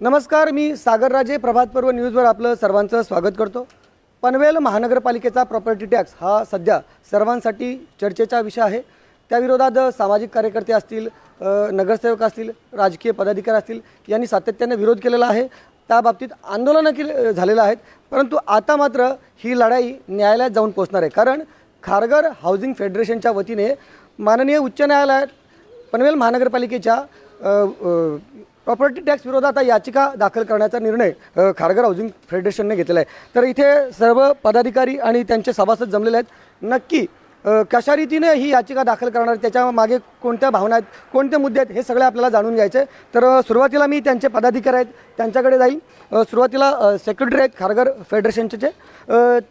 नमस्कार, मी सागर राजे. प्रभात पर्व न्यूजवर आपलं सर्वांचं स्वागत करतो. पनवेल महानगरपालिकेचा प्रॉपर्टी टॅक्स हा सध्या सर्वांसाठी चर्चेचा विषय आहे. त्याविरोधात सामाजिक कार्यकर्ते असतील, नगरसेवक असतील, राजकीय पदाधिकारी असतील यांनी सातत्याने विरोध केलेला आहे. त्या बाबतीत आंदोलनं झालेलं आहेत. परंतु आता मात्र ही लढाई न्यायालयात जाऊन पोहोचणार आहे. कारण खारघर हाऊसिंग फेडरेशनच्या वतीने माननीय उच्च न्यायालयात पनवेल महानगरपालिकेच्या प्रॉपर्टी टॅक्स विरोधात याचिका दाखल करण्याचा निर्णय खारघर हाऊसिंग फेडरेशनने घेतलेला आहे. तर इथे सर्व पदाधिकारी आणि त्यांचे सभासद जमलेले आहेत. नक्की कशा रीतीने ही याचिका दाखल करणार, त्याच्या मागे कोणत्या भावना आहेत, कोणते मुद्दे आहेत, हे सगळे आपल्याला जाणून घ्यायचे. तर सुरुवातीला मी त्यांचे पदाधिकारी आहेत त्यांच्याकडे जाईल. सुरुवातीला सेक्रेटरी आहेत खारघर फेडरेशनचे,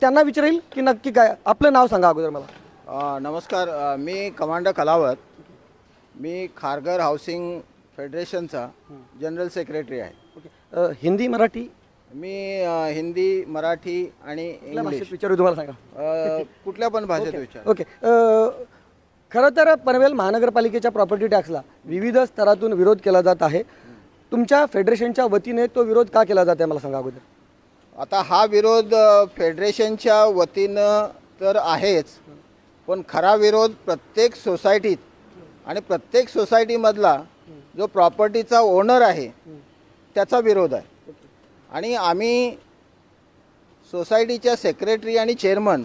त्यांना विचारेल की नक्की काय. आपलं नाव सांगा अगोदर मला. नमस्कार, मी कमांडर कलावत. मी खारघर हाऊसिंग फेडरेशनचा जनरल सेक्रेटरी आहे. ओके. हिंदी, मराठी? मी हिंदी, मराठी आणि इंग्लिश विचारू तुम्हाला सांगा. कुठल्या पण भाषेत विचार. ओके. खरं तर पनवेल महानगरपालिकेच्या प्रॉपर्टी टॅक्सला विविध स्तरातून विरोध केला जात आहे. तुमच्या फेडरेशनच्या वतीने तो विरोध का केला जात आहे मला सांगा अगोदर. आता हा विरोध फेडरेशनच्या वतीनं तर आहेच, पण खरा विरोध प्रत्येक सोसायटीत आणि प्रत्येक सोसायटीमधला जो प्रॉपर्टीचा ओनर आहे त्याचा विरोध आहे. आणि आम्ही सोसायटीच्या सेक्रेटरी आणि चेअरमन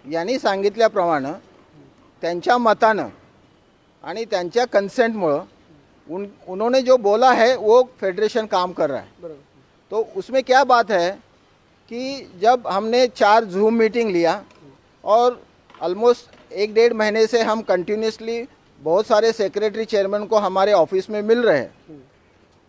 यांनी सांगितल्याप्रमाणे त्यांच्या मतानं आणि त्यांच्या कंसेंटमुळं उन्होंने जो बोला है वो फेडरेशन काम कर रहा है. तो उसमें क्या बात है कि जब हमने 4 जूम मीटिंग लिया और ऑलमोस्ट 1-1.5 महीने से हम कंटिन्यूसली बहुत सारे सेक्रेटरी चेयरमैन को हमारे ऑफिस में मिल रहे हैं.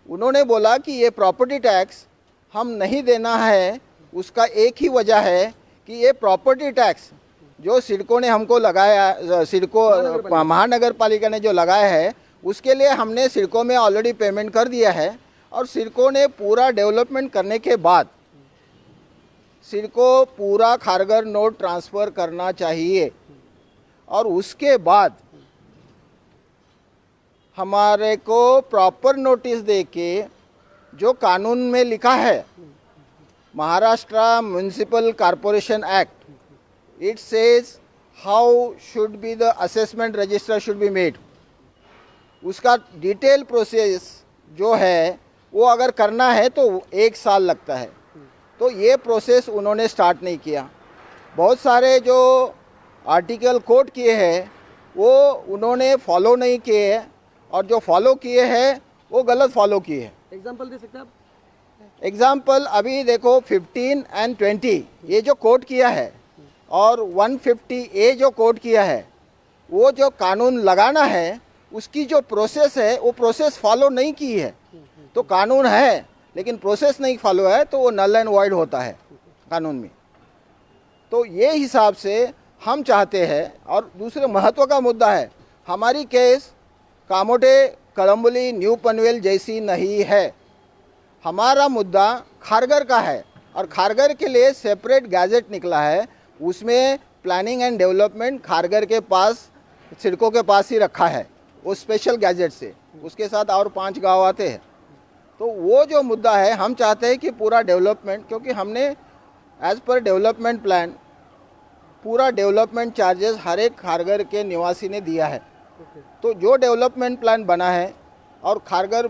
उन्होंने बोला कि ये प्रॉपर्टी टैक्स हम नहीं देना है. उसका एक ही वजह है कि ये प्रॉपर्टी टैक्स जो सिडको ने हमको लगाया, सिडको महानगर पालिका ने जो लगाया है, उसके लिए हमने सिडको में ऑलरेडी पेमेंट कर दिया है. और सिडको ने पूरा डेवलपमेंट करने के बाद सिडको पूरा खारघर नोट ट्रांसफ़र करना चाहिए. और उसके बाद हमारे को प्रॉपर नोटिस दे के जो कानून में लिखा है, Maharashtra municipal corporation act, it says how should be the assessment register should be made. उसका डिटेल प्रोसेस जो है वो अगर करना है तो 1 साल लगता है. तो ये प्रोसेस उन्होंने स्टार्ट नहीं किया. बहुत सारे जो आर्टिकल कोट किए हैं वो उन्होंने फॉलो नहीं किए हैं, और जो फॉलो किए हैं वो गलत फॉलो किए हैं. एग्जाम्पल दे सकते हैं आप? एग्जाम्पल अभी देखो 15 and 20 ये जो कोट किया है और 150A जो कोट किया है, वो जो कानून लगाना है उसकी जो प्रोसेस है वो प्रोसेस फॉलो नहीं की है. तो कानून है लेकिन प्रोसेस नहीं फॉलो है तो वो नल एंड वॉइड होता है कानून में. तो ये हिसाब से हम चाहते हैं. और दूसरे महत्व का मुद्दा है, हमारी केस कामोटे, कळंबोली, न्यू पनवेल जैसी नहीं है. हमारा मुद्दा खारघर का है और खारघर के लिए सेपरेट गैजेट निकला है. उसमें प्लानिंग एंड डेवलपमेंट खारघर के पास, सिडको के पास ही रखा है वो स्पेशल गैजेट से. उसके साथ और 5 गांव आते हैं. तो वो जो मुद्दा है, हम चाहते हैं कि पूरा डेवलपमेंट, क्योंकि हमने एज़ पर डेवलपमेंट प्लान पूरा डेवलपमेंट चार्जेस हर एक खारघर के निवासी ने दिया है. तो जो डेवलपमेंट प्लान बना है, और खारघर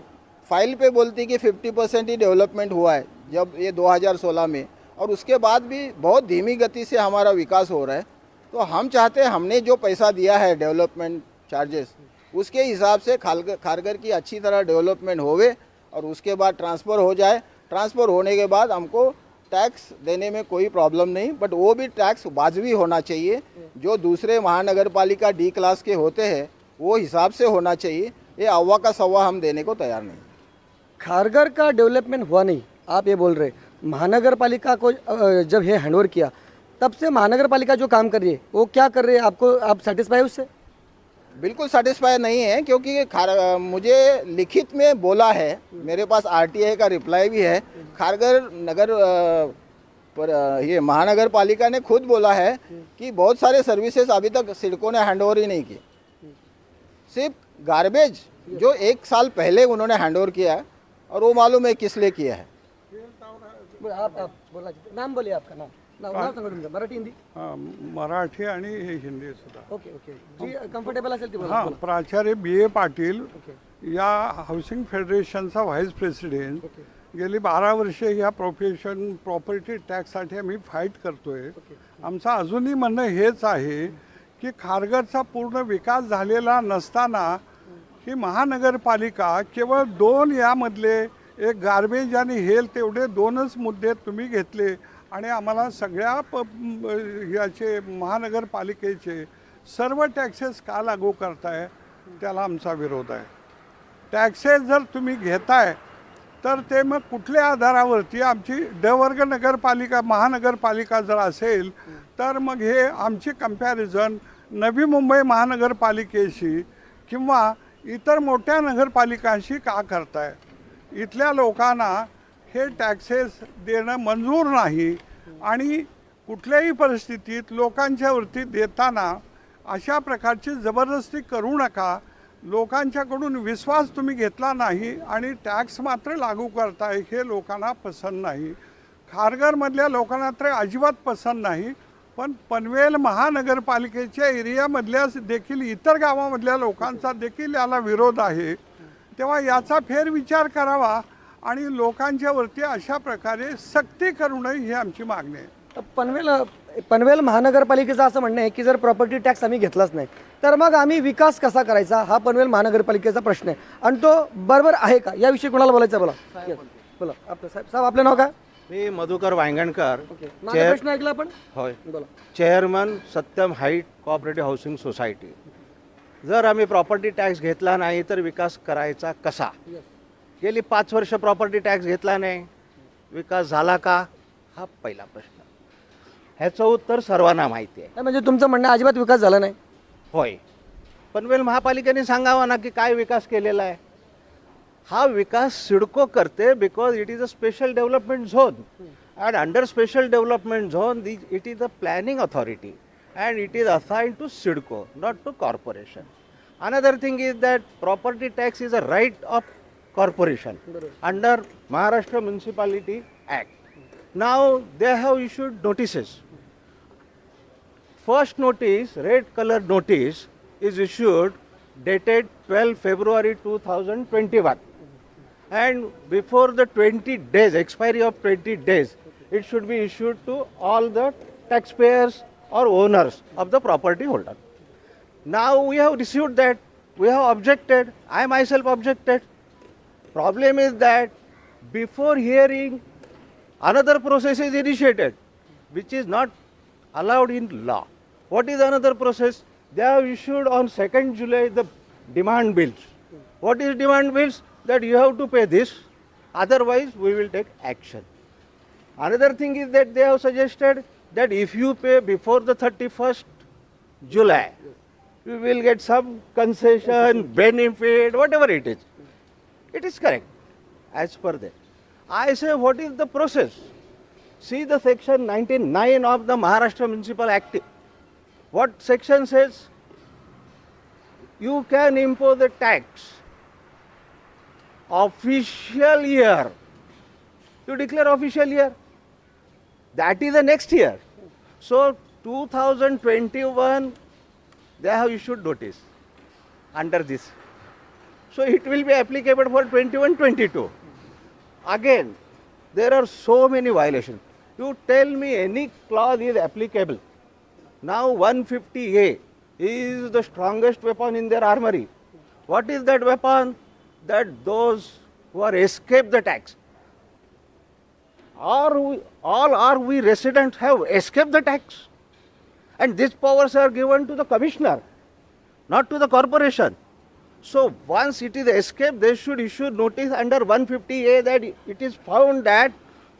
फाइल पे बोलती कि 50% ही डेवलपमेंट हुआ है जब ये 2016 में, और उसके बाद भी बहुत धीमी गति से हमारा विकास हो रहा है. तो हम चाहते हैं हमने जो पैसा दिया है डेवलपमेंट चार्जेस, उसके हिसाब से खारघर की अच्छी तरह डेवलपमेंट होवे और उसके बाद ट्रांसफ़र हो जाए. ट्रांसफ़र होने के बाद हमको टैक्स देने में कोई प्रॉब्लम नहीं, बट वो भी टैक्स वाजबी होना चाहिए. जो दूसरे महानगर पालिका D क्लास के होते हैं वो हिसाब से होना चाहिए. ये अव्वा का सव्वा हम देने को तैयार नहीं. खारघर का डेवलपमेंट हुआ नहीं, आप ये बोल रहे. महानगर पालिका को जब ये हैंडओवर किया तब से महानगर पालिका जो काम कर रही है वो क्या कर रही है, आप सेटिस्फाई उससे? बिल्कुल सेटिस्फाई नहीं है, क्योंकि मुझे लिखित में बोला है, मेरे पास RTI का रिप्लाई भी है. खारघर नगर पर ये महानगर पालिका ने खुद बोला है कि बहुत सारे सर्विसेज अभी तक सिडको ने हैंडओवर ही नहीं किए. सिर्फ गार्बेज जो 1 साल पहले उन्होंने हैंडओवर किया, और वो मालूम है किस लिए किया है। आप बोला नाम बोलिए आपका नाम नाव सांगा तुमचं मराठी हिंदी मराठी आणि हिंदी सुद्धा. ओके ओके जी कम्फर्टेबल असेल ती बोला हां, प्राचार्य B.A. पाटील ओके या हाऊसिंग फेडरेशनचा व्हाईस प्रेसिडेंट. ओके गेली 12 वर्षे या प्रॉपर्टी टॅक्ससाठी आम्ही फाईट करतोय. आमचं अजूनही म्हणणं हेच आहे की खारघरचा पूर्ण विकास झालेला नसताना ही महानगरपालिका केवळ 2 यामधले एक गार्बेज आणि हेल्थ एवढे 2च मुद्दे तुम्ही घेतले आणि आम्हाला सगळ्या याचे महानगरपालिकेचे सर्व टॅक्सेस का लागू करताय त्याला आमचा विरोध आहे. टॅक्सेस जर तुम्ही घेताय तर ते मग कुठल्या आधारावरती आमची ड वर्ग नगरपालिका महानगरपालिका जर असेल तर मग हे आमची कंपॅरिझन नवी मुंबई महानगरपालिकेशी किंवा इतर मोठ्या नगरपालिकांशी का करताय. इथल्या लोकांना हे टॅक्सेस देणं मंजूर नाही आणि कुठल्याही परिस्थितीत लोकांच्यावरती देताना अशा प्रकारची जबरदस्ती करू नका. लोकांच्याकडून विश्वास तुम्ही घेतला नाही आणि टॅक्स मात्र लागू करताय हे लोकांना पसंत नाही. खारघरमधल्या लोकांना तर अजिबात पसंत नाही. पण पनवेल महानगरपालिकेच्या एरियामधल्या देखील इतर गावामधल्या लोकांचा देखील याला विरोध आहे. तेव्हा याचा फेरविचार करावा आणि लोकांच्यावरती अशा प्रकारे सक्ती करू नये ही आमची मागणी आहे. पनवेल महानगरपालिकेचं असं म्हणणं आहे की जर प्रॉपर्टी टॅक्स आम्ही घेतलाच नाही तर मग आम्ही विकास कसा करायचा हा पनवेल महानगरपालिकेचा प्रश्न आहे आणि तो बरोबर आहे का याविषयी कोणाला बोलायचं बोला. बोला आपलं साहेब आपलं नाव काय. मी मधुकर वांगणकर. ओके माझा प्रश्न ऐकला आपण होय, बोला. Chairman Satyam height cooperative housing society. जर आम्ही प्रॉपर्टी टॅक्स घेतला नाही तर विकास करायचा कसा. गेली 5 वर्ष प्रॉपर्टी टॅक्स घेतला नाही, विकास झाला का हा पहिला प्रश्न. ह्याचं उत्तर सर्वांना माहिती आहे. म्हणजे तुमचं म्हणणं अजिबात विकास झाला नाही. होय, पनवेल महापालिकेने सांगावं ना की काय विकास केलेला आहे. हा विकास सिडको करते because it is a special development zone and under special development zone it is a planning authority and it is assigned to SIDCO, not to corporation. Another thing is that property tax is a right of corporation under Maharashtra Municipality Act. Now they have issued notices. First notice, red color notice, is issued dated 12 February 2021. And before the 20 days, expiry of 20 days, it should be issued to all the taxpayers or owners of the property holder. Now we have received that, we have objected, I myself objected. Problem is that before hearing, another process is initiated, which is not allowed in law. What is another process? They have issued on 2nd July the demand bills. What is demand bills? That you have to pay this, otherwise we will take action. Another thing is that they have suggested that if you pay before the 31st July, you will get some concession, benefit, whatever it is. It is correct as per that. I say, what is the process? See the section 99 of the Maharashtra Municipal Act. What section says? You can impose the tax official year. You declare official year. That is the next year. So 2021, they have issued notice under this. So it will be applicable for 21-22. Again, there are so many violations. You tell me any clause is applicable. Now 150A is the strongest weapon in their armory. What is that weapon? That those who are escaped the tax, are we residents have escaped the tax, and these powers are given to the commissioner, not to the corporation. So once it is escaped, they should issue notice under 150A that it is found that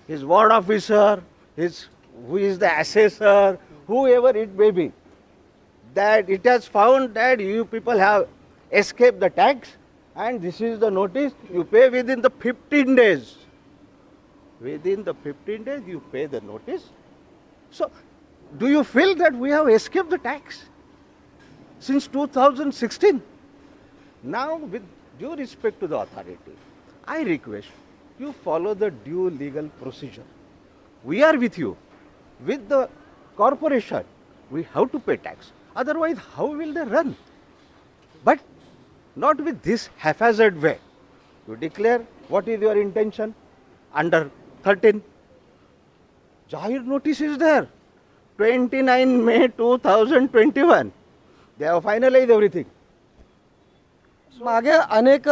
his ward officer, who is the assessor, whoever it may be, that it has found that you people have escaped the tax, and this is the notice. You pay within the 15 days. Within the 15 days, you pay the notice. So, do you feel that we have escaped the tax since 2016? Now, with due respect to the authority, I request you follow the due legal procedure. We are with you. With the corporation, we have to pay tax. Otherwise, how will they run? But not with this haphazard way. You declare what is your intention under 13. Jahir notice is there. 29 May 2021. They have finalized everything. मागे अनेक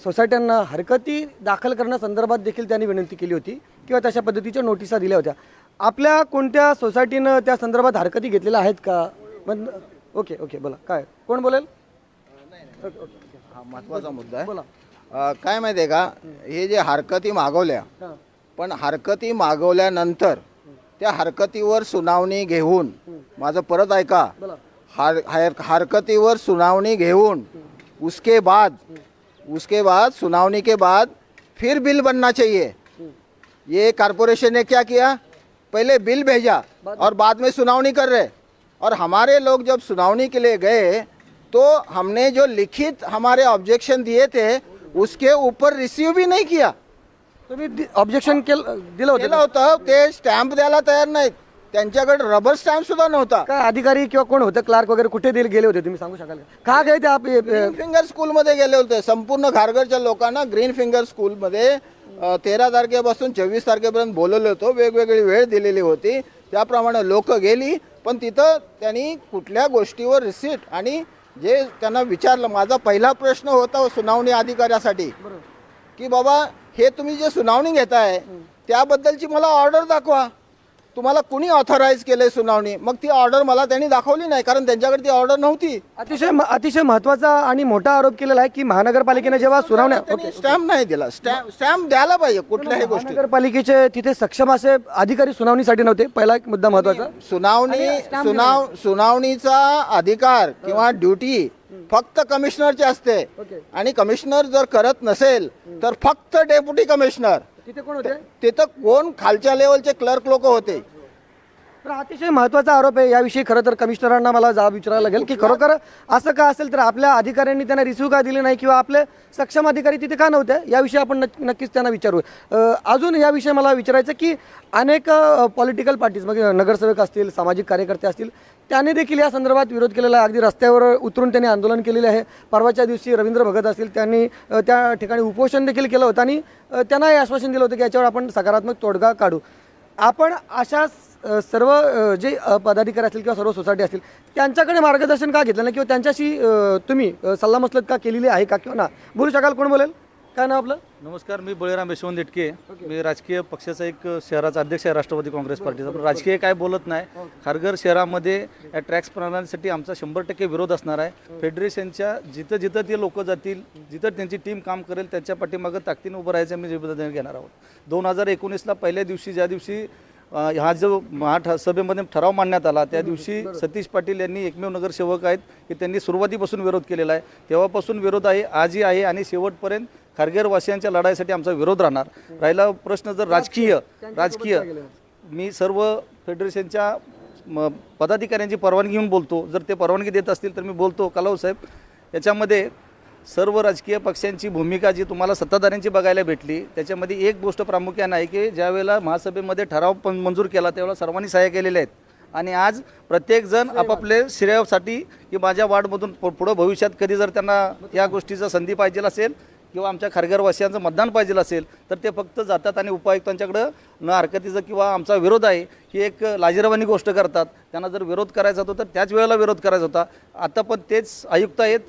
सोसायट्यांना हरकती दाखल करण्यासंदर्भात देखील त्यांनी विनंती केली होती किंवा तशा पद्धतीच्या नोटिसा दिल्या होत्या. आपल्या कोणत्या सोसायटीनं त्या संदर्भात हरकती घेतलेल्या आहेत का? ओके ओके बोला, काय कोण बोलेल? हा महत्त्वाचा मुद्दा आहे. बोला. काय माहिती आहे का, हे जे हरकती मागवल्या, हां. पण हरकती मागवल्यानंतर त्या हरकतीवर सुनावणी घेऊन, माझं परत ऐका, बोला. हरकतीवर सुनावणी घेऊन उसके बाद सुनावणी के बाद फिर बिल बनना चाहिए. ये कारपोरेशन ने क्या किया, पहले बिल भेजा और बाद में सुनावणी कर रहे. और हमारे लोग जब सुनावणी के लिए गए तो हमने जो लिखित हमारे ऑब्जेक्शन दिए थे उसके ऊपर रिसीव भी नाही किया. तुम्ही ऑब्जेक्शन दिलं केलं होतं होतं, ते स्टॅम्प द्यायला तयार नाहीत. त्यांच्याकडे रबर स्टॅम्प सुद्धा नव्हता. काय? अधिकारी किंवा कोण होतं, क्लार्क वगैरे कुठे गेले होते तुम्ही सांगू शकाल का? गए ते आप ग्रीन फिंगर स्कूलमध्ये गेले होते. संपूर्ण खारघरच्या लोकांना ग्रीन फिंगर स्कूलमध्ये 13 तारखेपासून 24 तारखेपर्यंत बोलवलं होतं. वेगवेगळी वेळ दिलेली होती, त्याप्रमाणे लोक गेली. पण तिथं त्यांनी कुठल्या गोष्टीवर रिसीट आणि जे त्यांना विचारलं, माझा पहिला प्रश्न होता सुनावणी अधिकाऱ्यासाठी की बाबा हे तुम्ही जे सुनावणी घेताय त्याबद्दलची मला ऑर्डर दाखवा. तुम्हाला कुणी ऑथराईज केलंय सुनावणी? मग ती ऑर्डर मला त्यांनी दाखवली नाही, कारण त्यांच्याकडे ती ऑर्डर नव्हती. अतिशय महत्त्वाचा आणि मोठा आरोप केलेला आहे की महानगरपालिकेने जेव्हा सुनावण्या स्टॅम्प नाही दिला. स्टॅम्प द्यायला पाहिजे कुठल्याही गोष्टी. महानगरपालिकेचे तिथे सक्षम असे अधिकारी सुनावणीसाठी नव्हते. पहिला एक मुद्दा महत्त्वाचा. सुनावणीचा अधिकार किंवा ड्युटी फक्त कमिशनरची असते. आणि कमिशनर जर करत नसेल तर फक्त डेप्युटी कमिशनर. तिथे कोण होते? तिथं कोण खालच्या लेवलचे क्लर्क लोक होते. तर अतिशय महत्त्वाचा आरोप आहे. याविषयी खरं तर कमिशनरांना मला जाब विचारायला लागेल की खरोखर असं का असेल तर आपल्या अधिकाऱ्यांनी त्यांना रिसिव्ह का दिले नाही किंवा आपले सक्षम अधिकारी तिथे का नव्हते, याविषयी आपण नक्कीच त्यांना विचारू. अजून याविषयी मला विचारायचं की अनेक पॉलिटिकल पार्टीज मग नगरसेवक असतील, सामाजिक कार्यकर्ते असतील, त्याने देखील या संदर्भात विरोध केलेला आहे. अगदी रस्त्यावर उतरून त्यांनी आंदोलन केलेले आहे. परवाच्या दिवशी रवींद्र भगत असतील, त्यांनी त्या ठिकाणी उपोषण देखील केलं होतं आणि त्यांना हे आश्वासन दिलं होतं की याच्यावर आपण सकारात्मक तोडगा काढू. आपण अशा सर्व जे पदाधिकारी असतील किंवा सर्व सोसायटी असतील त्यांच्याकडे मार्गदर्शन का घेतलं नाही किंवा त्यांच्याशी तुम्ही सल्लामसलत का केलेली आहे का किंवा ना? बोलू शकाल? कोण बोलेल? काय नाव आपलं? नमस्कार, मी बळीराम यशवंत इटके. मी राजकीय पक्षाचा एक शहराचा अध्यक्ष आहे राष्ट्रवादी काँग्रेस पार्टीचा. पण राजकीय काय बोलत नाही. खारघर शहरामध्ये या टॅक्स प्रणालीसाठी आमचा 100% विरोध असणार आहे. फेडरेशनच्या जिथं जिथं ते लोक जातील, जिथं त्यांची टीम काम करेल त्याच्या पाठीमागं ताकदीने उभं राहायचं आम्ही जिम्मेदारी घेणार आहोत. 2019ला पहिल्या दिवशी ज्या दिवशी हा जो महासभेमध्ये ठराव मांडण्यात आला त्या दिवशी सतीश पाटील यांनी एकमेव नगरसेवक आहेत की त्यांनी सुरुवातीपासून विरोध केलेला आहे. तेव्हापासून विरोध आहे, आजही आहे आणि शेवटपर्यंत खारघरवासियांच्या लढाईसाठी आमचा विरोध राहणार. राहिला प्रश्न जर राजकीय मी सर्व फेडरेशनच्या पदाधिकाऱ्यांची परवानगी घेऊन बोलतो. जर ते परवानगी देत असतील तर मी बोलतो. कलाव साहेब, याच्यामध्ये सर्व राजकीय पक्षांची भूमिका जी तुम्हाला सत्ताधाऱ्यांची बघायला भेटली त्याच्यामध्ये एक गोष्ट प्रामुख्याने आहे की ज्यावेळेला महासभेमध्ये ठराव मंजूर केला त्यावेळेला सर्वांनी सह्या केलेल्या आहेत. आणि आज प्रत्येकजण आपापले श्रेयासाठी की माझ्या वार्डमधून पुढं भविष्यात कधी जर त्यांना या गोष्टीचा संधी पाहिजे असेल किंवा आमच्या खारघरवासियांचं मतदान पाहिजे असेल तर ते फक्त जातात आणि उपायुक्तांच्याकडं न हरकतीचं किंवा आमचा विरोध आहे ही एक लाजिरवाणी गोष्ट करतात. त्यांना जर विरोध करायचा होता तर त्याच वेळेला विरोध करायचा होता. आता पण तेच आयुक्त आहेत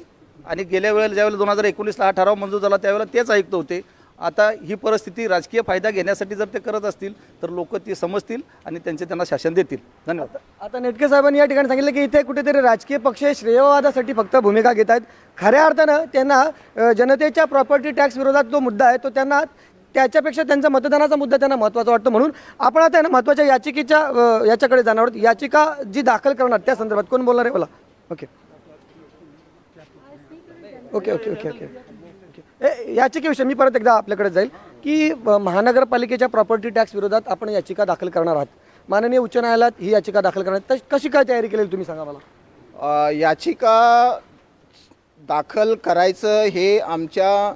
आणि गेल्या वेळेला ज्यावेळेला 2019ला हा ठराव मंजूर झाला त्यावेळेला तेच आयुक्त होते. आता ही परिस्थिती राजकीय फायदा घेण्यासाठी जर ते करत असतील तर लोक ती समजतील आणि त्यांना शासन देतील. धन्यवाद. आता नेटके साहेबांनी या ठिकाणी सांगितलं की इथे कुठेतरी राजकीय पक्ष श्रेयवादासाठी फक्त भूमिका घेत आहेत. खऱ्या अर्थानं त्यांना जनतेच्या प्रॉपर्टी टॅक्स विरोधात जो मुद्दा आहे तो त्यांना त्याच्यापेक्षा त्यांचा मतदानाचा मुद्दा त्यांना महत्त्वाचा वाटतो. म्हणून आपण आता महत्त्वाच्या याच्याकडे जाणार आहोत. याचिका जी दाखल करणार त्या संदर्भात कोण बोलणार आहे? बोला. Okay okay okay okay okay याचिकेविषयी मी परत एकदा आपल्याकडे जाईल की महानगरपालिकेच्या प्रॉपर्टी टॅक्स विरोधात आपण याचिका दाखल करणार आहात. माननीय उच्च न्यायालयात ही याचिका दाखल करणार, कशी काय तयारी केलेली तुम्ही सांगा मला. याचिका दाखल करायचं हे आमच्या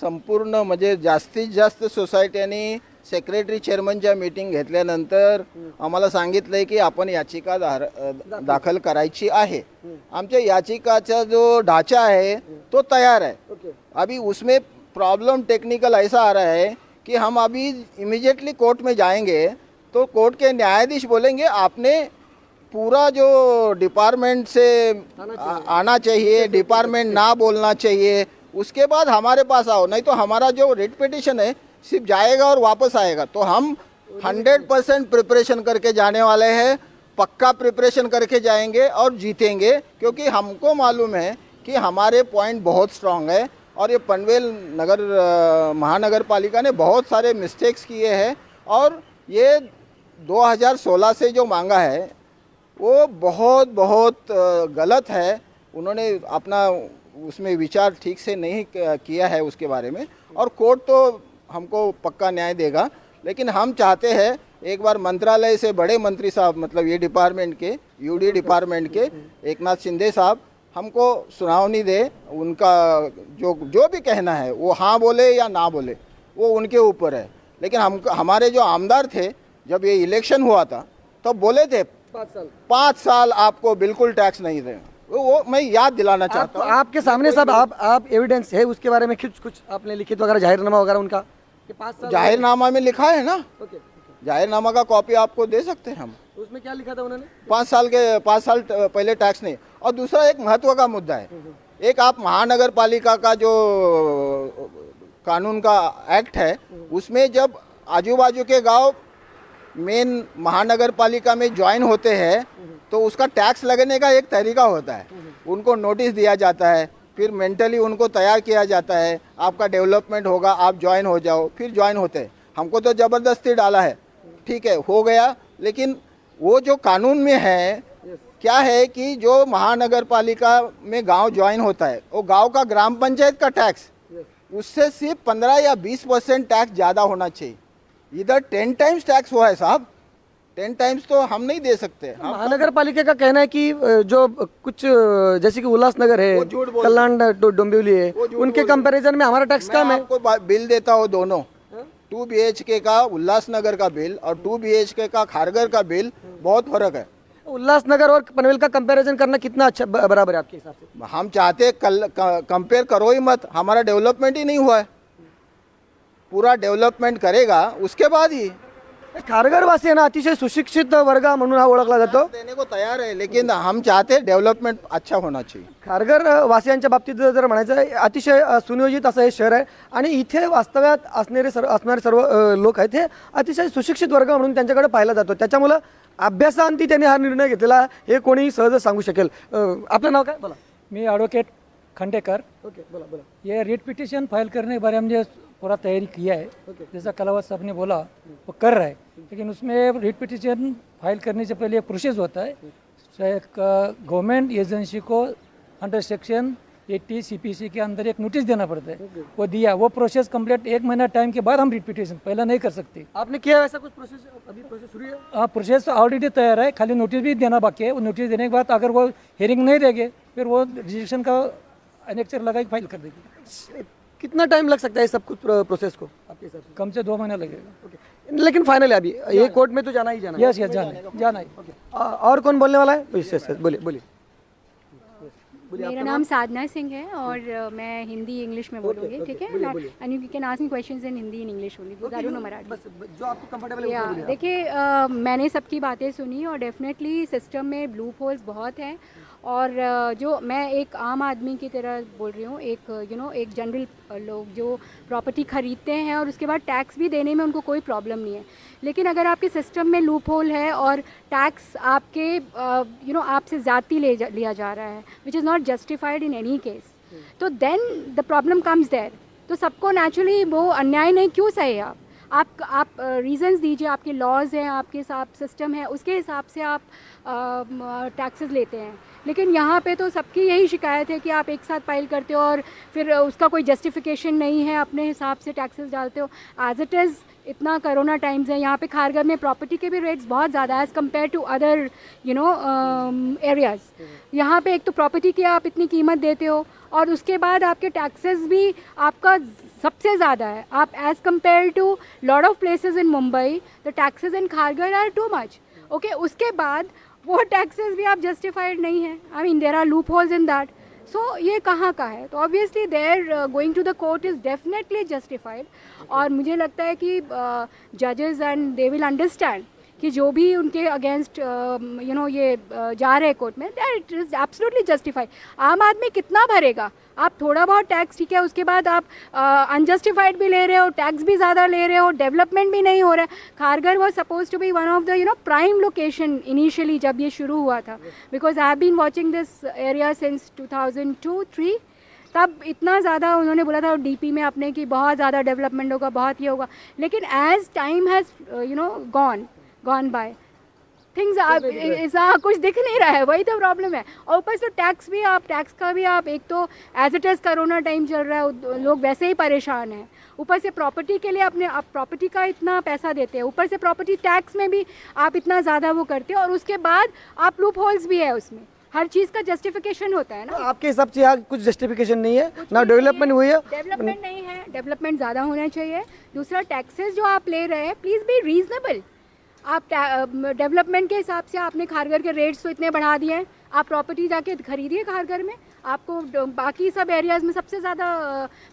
संपूर्ण म्हणजे जास्तीत जास्त सोसायट्यांनी सेक्रेटरी चेअरमनच्या मीटिंग घेतल्यानंतर आम्हाला सांगितलं आहे की आपण याचिका दाखल करायची आहे. आमच्या याचिकाचा जो ढांचा है तो तैयार है. अभी उसमें प्रॉब्लम टेक्निकल ऐसा आ रहा है कि हम अभी इमीडिएटली कोर्ट में जाएंगे तो कोर्ट के न्यायाधीश बोलेंगे आपने पूरा जो डिपार्टमेंट से आना चाहिए, डिपार्टमेंट ना बोलना चाहिए, उसके बाद हमारे पास आओ, नहीं तो हमारा जो रिट पिटिशन है सिर्फ जाएगा और वापस आएगा. तो हम 100% प्रिपरेशन करके जाने वाले हैं, पक्का प्रिपरेशन करके जाएंगे और जीतेंगे, क्योंकि हमको मालूम है कि हमारे पॉइंट बहुत स्ट्रांग है. और ये पनवेल महानगर पालिका ने बहुत सारे मिस्टेक्स किए हैं और ये 2016 से जो मांगा है वो बहुत बहुत गलत है. उन्होंने अपना उसमें विचार ठीक से नहीं किया है उसके बारे में, और कोर्ट तो हमको पक्का न्याय देगा. लेकिन हम चाहते हैं एक बार मंत्रालय से बड़े मंत्री साहब, मतलब ये डिपार्टमेंट के, यूडी डिपार्टमेंट के एकनाथ शिंदे साहब हमको सुनावनी दे. उनका जो भी कहना है वो हाँ बोले या ना बोले वो उनके ऊपर है. लेकिन हमारे जो आमदार थे जब ये इलेक्शन हुआ था तब बोले थे 5 साल आपको बिल्कुल टैक्स नहीं दें. वो मैं याद दिलाना चाहता हूँ. आपके सामने साहब आप एविडेंस है उसके बारे में कुछ आपने लिखित वगैरह जाहिरनामा वगैरह उनका कि 5 साल जाहिरनामा में लिखा है ना. ओके. जाहिरनामा का कॉपी आपको दे सकते हैं हम. उसमें क्या लिखा था उन्होंने? 5 साल पहले टैक्स नहीं. और दूसरा एक महत्व का मुद्दा है, एक आप महानगर पालिका का जो कानून का एक्ट है उसमें जब आजू बाजू के गांव मेन महानगर पालिका में ज्वाइन होते हैं तो उसका टैक्स लगने का एक तरीका होता है. उनको नोटिस दिया जाता है, फिर मेंटली उनको तैयार किया जाता है, आपका डेवलपमेंट होगा, आप ज्वाइन हो जाओ, फिर ज्वाइन होते हैं. हमको तो ज़बरदस्ती डाला है, ठीक है, हो गया. लेकिन वो जो कानून में है क्या है कि जो महानगर पालिका में गांव ज्वाइन होता है वो गांव का ग्राम पंचायत का टैक्स उससे सिर्फ 15 या 20% टैक्स ज़्यादा होना चाहिए. इधर 10 टाइम्स टैक्स हुआ है साहब. 10 टाइम्स तो हम नहीं दे सकते. महानगर पालिका का कहना है कि जो कुछ जैसे कि उल्लासनगर है, कल्याण डोंबिवली है, उनके कंपैरिजन में हमारा टैक्स कम है. आपको बिल देता हूँ दोनों, 2 BHK का उल्लासनगर का बिल और 2 BHK का खारगर का बिल बहुत फर्क है. उल्लासनगर और पनवेल का कंपैरिजन करना कितना अच्छा बराबर है आपके हिसाब से? हम चाहते कंपेयर करो ही मत. हमारा डेवलपमेंट ही नहीं हुआ है. पूरा डेवलपमेंट करेगा उसके बाद ही. खारघर वासी आहे ना, अतिशय सुशिक्षित वर्ग म्हणून हा ओळखला जातो. देने को तैयार है, लेकिन हम चाहते डेवलपमेंट अच्छा होना चाहिए. खारघर वासियांच्या बाबतीत जर म्हणायचं आहे, अतिशय सुनियोजित असं हे शहर आहे आणि इथे वास्तव्यात असणारे सर्व लोक आहेत हे अतिशय सुशिक्षित वर्ग म्हणून त्यांच्याकडे पाहिला जातो. त्याच्यामुळं अभ्यासांती त्यांनी हा निर्णय घेतलेला हे कोणी सहज सांगू शकेल. आपलं नाव काय? बोला. मैं एडवोकेट खंडेकर. ओके, बोला बोला. ये रिट पिटिशन फाइल करने के बारे में जो पूरा तैयारी किया है, जैसा कलावत साहब ने बोला वो कर रहा है. लेकिन उसमें रिट पिटिशन फाइल करने से पहले एक प्रोसेस होता है. गवर्नमेंट एजेंसी को अंडर सेक्शन 80 CPC के अंदर एक नोटिस देना पड़ता है. वो दिया, वो प्रोसेस कंप्लीट 1 महीना टाइम के बाद हम रिट पिटिशन, पहले नहीं कर सकते. आपने किया ऐसा कुछ प्रोसेस? अभी प्रोसेस शुरू है? हाँ, प्रोसेस ऑलरेडी तैयार है, खाली नोटिस भी देना बाकी है. वो नोटिस देने के बाद अगर वो हियरिंग नहीं देंगे फिर वो रजिस्ट्रेशन का एनेक्चर लगा के फाइल कर देगी. कितना टाइम लग सकता है सब कुछ प्रोसेस को आपके हिसाब से? कम से 2 महीना लगेगा. ओके. लेकिन फाइनल है अभी ये कोर्ट में तो जाना ही जाना है. यस यस, जाना है. और कौन बोलने वाला है? यस, बोलिए बोलिए. मेरा नाम साधना सिंह है और मैं हिंदी इंग्लिश में बोलूँगी, ठीक है? And you can ask me questions in Hindi in English only, because I don't know Marathi. बस जो आपको कंफर्टेबल है या वो बोलिए. देखिए, मैंने सबकी बातें सुनी और डेफिनेटली सिस्टम में ब्लू होल्स बहुत हैं. और जो मैं एक आम आदमी की तरह बोल रही हूँ, एक एक जनरल लोग जो प्रॉपर्टी ख़रीदते हैं और उसके बाद टैक्स भी देने में उनको कोई प्रॉब्लम नहीं है. लेकिन अगर आपके सिस्टम में लूप होल है और टैक्स आपके आपसे ज़्यादती लिया जा रहा है, which is not justified in any case, तो then the problem comes there. तो सबको नेचुरली वो अन्याय नहीं क्यों सहे आप रीजंस दीजिए. आपके लॉज हैं, आपके साथ सिस्टम है, उसके हिसाब से आप टैक्सेस लेते हैं. लेकिन यहाँ पे तो सबकी यही शिकायत है कि आप एक साथ फाइल करते हो और फिर उसका कोई जस्टिफिकेशन नहीं है, अपने हिसाब से टैक्सेस डालते हो. एज इट इज़ इतना कोरोना टाइम्स है, यहाँ पे खारघर में प्रॉपर्टी के भी रेट्स बहुत ज़्यादा as compare to other areas. यहाँ पे एक तो प्रॉपर्टी की आप इतनी कीमत देते हो और उसके बाद आपके टैक्सेस भी आपका सबसे ज़्यादा है। आप as compare to lot of places in Mumbai the taxes in Kharghar are too much. Okay, उसके बाद वो टैक्सेस भी आप जस्टिफाइड नहीं है। I mean there are loopholes in that. So ये कहाँ का है? तो obviously their going to the court is definitely justified. और मुझे लगता है कि जजेस एंड दे विल अंडरस्टैंड कि जो भी उनके अगेंस्ट ये जा रहे हैं कोर्ट में, इट इज़ एब्सोल्युटली जस्टिफाइड। आम आदमी कितना भरेगा? आप थोड़ा बहुत टैक्स, ठीक है, उसके बाद आप अनजस्टिफाइड भी ले रहे हो, टैक्स भी ज़्यादा ले रहे हो, डेवलपमेंट भी नहीं हो रहा है। Kharghar was suppose to be one of the prime location initially जब ये शुरू हुआ था, because I have been watching this area since 2002-3। तब इतना ज़्यादा उन्होंने बोला था डीपी में अपने कि बहुत ज़्यादा डेवलपमेंट होगा, बहुत ये होगा, लेकिन as time has gone by things ऐसा कुछ दिख नहीं रहा है। वही तो प्रॉब्लम है। और ऊपर से टैक्स का भी आप एक तो as it is corona time चल रहा है, लोग वैसे ही परेशान हैं, ऊपर से प्रॉपर्टी के लिए आप प्रॉपर्टी का इतना पैसा देते हैं, ऊपर से प्रॉपर्टी टैक्स में भी आप इतना ज़्यादा वो करते हो, और उसके बाद आप लूप होल्स भी है उसमें। हर चीज़ का जस्टिफिकेशन होता है ना। आपके हिसाब से यहाँ कुछ जस्टिफिकेशन नहीं है ना, डेवलपमेंट हुई है? डेवलपमेंट नहीं है, डेवलपमेंट ज़्यादा होना चाहिए। दूसरा, टैक्सेस जो आप ले रहे हैं प्लीज़ बी रीजनेबल। आप डेवलपमेंट के हिसाब से आपने खारगर के रेट्स तो इतने बढ़ा दिए हैं। आप प्रॉपर्टी जाके खरीदिए खारगर में, आपको बाकी सब एरियाज में सबसे ज़्यादा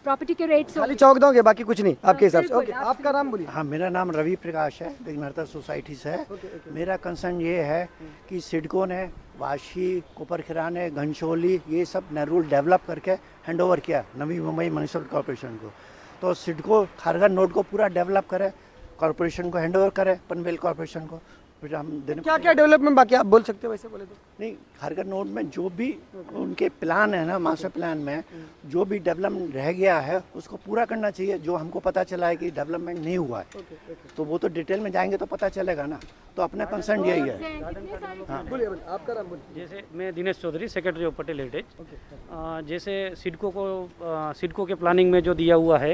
प्रॉपर्टी के रेट्स खाली चौक दोगे, बाकी कुछ नहीं आपके हिसाब से? ओके, आपका नाम बोलिए। हाँ, मेरा नाम रवि प्रकाश है, दिग्नर्ता सोसाइटी से है। मेरा कंसर्न ये है कि सिडको ने वाशी, कुपरखिरा ने, घनशोली ये सब रूल डेवलप करके hand over KIA Navi Mumbai municipal corporation को। तो सिडको खारगर नोड को पूरा डेवलप करे, कॉर्पोरेशन को हैंड ओवर करे, पनवेल कॉर्पोरेशन को। फिर हम देने क्या क्या डेवलपमेंट बाकी आप बोल सकते हो वैसे बोले तो? नहीं, खारगर नोड में जो भी उनके प्लान है ना, मास्टर प्लान में जो भी डेवलपमेंट रह गया है उसको पूरा करना चाहिए। जो हमको पता चला है कि डेवलपमेंट नहीं हुआ है, तो वो तो डिटेल में जाएंगे तो पता चलेगा ना। तो अपना कंसर्न यही है। बोलिए, आपका नाम बोलिए। जैसे मैं Dinesh Chaudhary, secretary of Patel heritage. जैसे सिडको के प्लानिंग में जो दिया हुआ है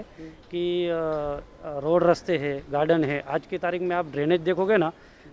कि रोड, रास्ते है, गार्डन है, आज की तारीख में आप ड्रेनेज देखोगे ना,